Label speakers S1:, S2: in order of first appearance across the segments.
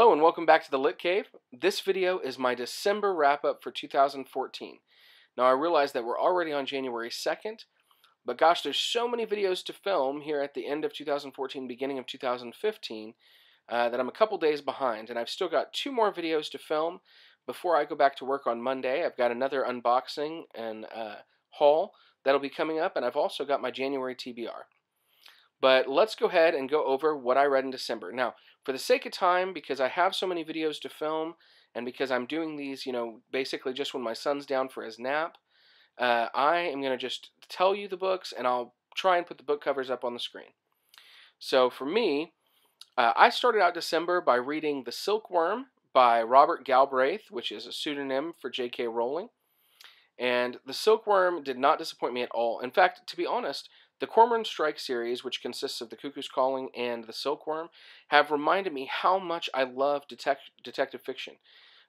S1: Hello and welcome back to the Lit Cave. This video is my December wrap-up for 2014. Now I realize that we're already on January 2nd, but gosh, there's so many videos to film here at the end of 2014, beginning of 2015, that I'm a couple days behind, and I've still got 2 more videos to film before I go back to work on Monday. I've got another unboxing and haul that'll be coming up, and I've also got my January TBR. But let's go ahead and go over what I read in December. Now, for the sake of time, because I have so many videos to film, and because I'm doing these, basically just when my son's down for his nap, I am going to just tell you the books, and I'll try and put the book covers up on the screen. So for me, I started out December by reading The Silkworm by Robert Galbraith, which is a pseudonym for J.K. Rowling. And The Silkworm did not disappoint me at all. In fact, to be honest, the Cormoran Strike series, which consists of The Cuckoo's Calling and The Silkworm, have reminded me how much I love detective fiction.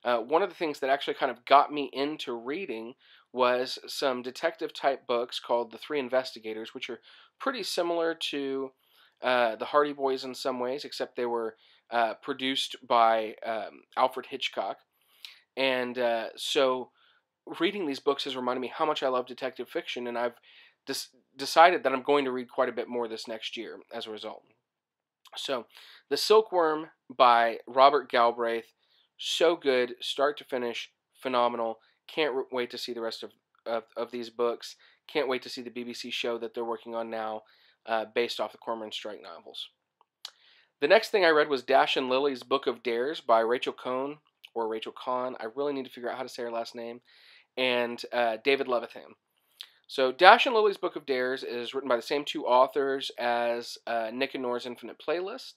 S1: One of the things that actually kind of got me into reading was some detective-type books called The Three Investigators, which are pretty similar to the Hardy Boys in some ways, except they were produced by Alfred Hitchcock. And so reading these books has reminded me how much I love detective fiction, and I've decided that I'm going to read quite a bit more this next year as a result. So, The Silkworm by Robert Galbraith, so good, start to finish, phenomenal. Can't wait to see the rest of these books. Can't wait to see the BBC show that they're working on now, based off the Cormoran Strike novels. The next thing I read was Dash and Lily's Book of Dares by Rachel Cohn, or Rachel Kahn. I really need to figure out how to say her last name. And David Levithan. So Dash and Lily's Book of Dares is written by the same 2 authors as Nick and Nora's Infinite Playlist.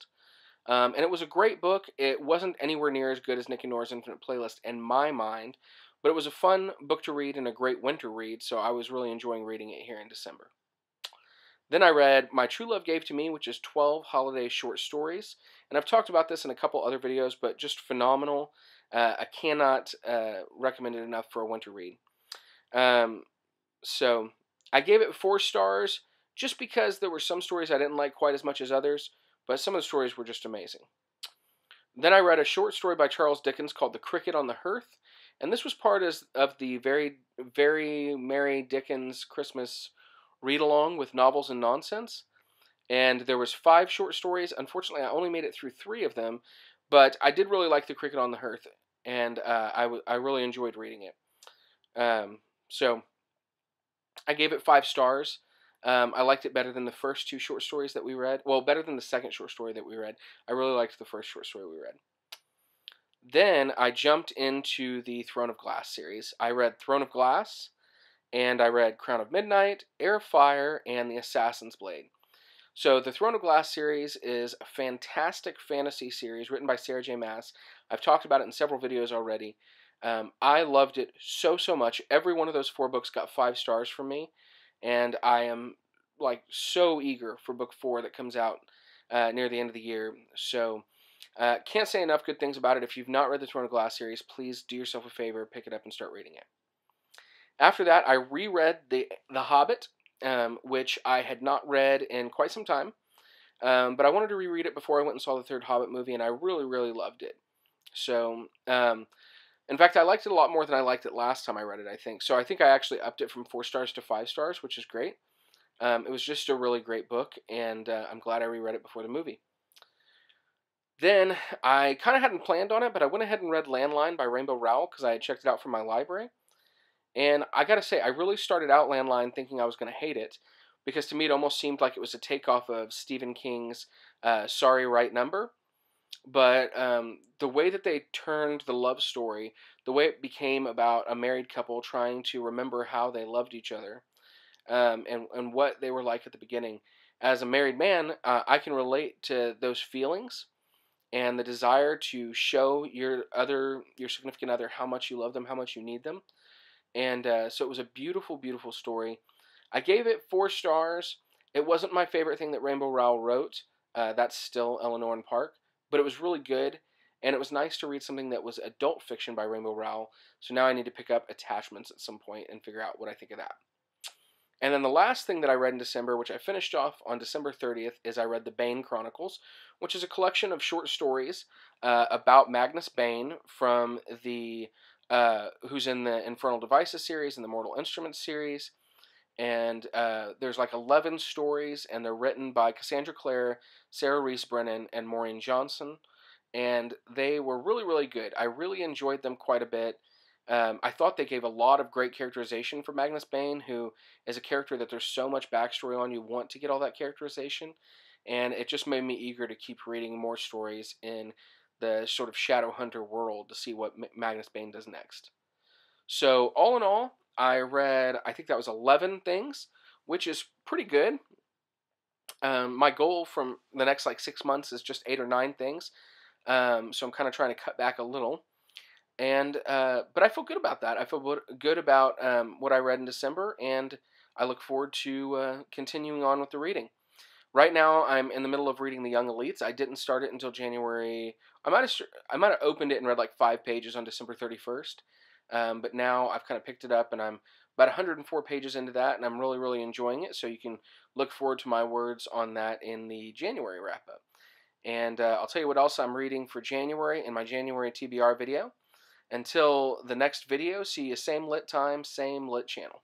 S1: And it was a great book. It wasn't anywhere near as good as Nick and Nora's Infinite Playlist in my mind, but it was a fun book to read and a great winter read, so I was really enjoying reading it here in December. Then I read My True Love Gave to Me, which is 12 holiday short stories. And I've talked about this in a couple other videos, but just phenomenal. I cannot recommend it enough for a winter read. So I gave it 4 stars just because there were some stories I didn't like quite as much as others, but some of the stories were just amazing. Then I read a short story by Charles Dickens called The Cricket on the Hearth, and this was part of the very, very Merry Dickens Christmas read-along with novels and nonsense. And there was 5 short stories. Unfortunately, I only made it through 3 of them, but I did really like The Cricket on the Hearth, and I really enjoyed reading it. So I gave it 5 stars. I liked it better than the first 2 short stories that we read. Well, better than the second short story that we read. I really liked the first short story we read. Then I jumped into the Throne of Glass series. I read Throne of Glass, and I read Crown of Midnight, Heir of Fire, and The Assassin's Blade. So the Throne of Glass series is a fantastic fantasy series written by Sarah J. Maas. I've talked about it in several videos already. I loved it so much. Every one of those 4 books got 5 stars from me, and I am so eager for book 4 that comes out near the end of the year. So can't say enough good things about it. If you've not read the Throne of Glass series, please do yourself a favor, pick it up and start reading it. After that, I reread The Hobbit, which I had not read in quite some time, but I wanted to reread it before I went and saw the 3rd Hobbit movie, and I really loved it. So in fact, I liked it a lot more than I liked it last time I read it, I think. So I think I actually upped it from 4 stars to 5 stars, which is great. It was just a really great book, and I'm glad I reread it before the movie. Then, I kind of hadn't planned on it, but I went ahead and read Landline by Rainbow Rowell, because I had checked it out from my library. And I gotta say, I really started out Landline thinking I was going to hate it, because to me it almost seemed like it was a takeoff of Stephen King's Sorry, Right Number. But the way that they turned the love story, the way it became about a married couple trying to remember how they loved each other, and what they were like at the beginning. As a married man, I can relate to those feelings and the desire to show your significant other how much you love them, how much you need them. And so it was a beautiful story. I gave it 4 stars. It wasn't my favorite thing that Rainbow Rowell wrote. That's still Eleanor and Park. But it was really good, and it was nice to read something that was adult fiction by Rainbow Rowell. So now I need to pick up Attachments at some point and figure out what I think of that. And then the last thing that I read in December, which I finished off on December 30th, is I read the Bane Chronicles, which is a collection of short stories about Magnus Bane from the who's in the Infernal Devices series and the Mortal Instruments series. And there's like 11 stories, and they're written by Cassandra Clare, Sarah Reese Brennan, and Maureen Johnson. And they were really, really good. I really enjoyed them quite a bit. I thought they gave a lot of great characterization for Magnus Bane, who is a character that there's so much backstory on. You want to get all that characterization. And it just made me eager to keep reading more stories in the sort of Shadowhunter world to see what Magnus Bane does next. So, all in all, I read, I think that was 11 things, which is pretty good. My goal from the next like 6 months is just 8 or 9 things. So I'm kind of trying to cut back a little. And but I feel good about that. I feel good about what I read in December, and I look forward to continuing on with the reading. Right now, I'm in the middle of reading The Young Elites. I didn't start it until January. I might have opened it and read like 5 pages on December 31st. But now I've kind of picked it up, and I'm about 104 pages into that, and I'm really, really enjoying it. So you can look forward to my words on that in the January wrap up. And I'll tell you what else I'm reading for January in my January TBR video. Until the next video, see you same lit time, same lit channel.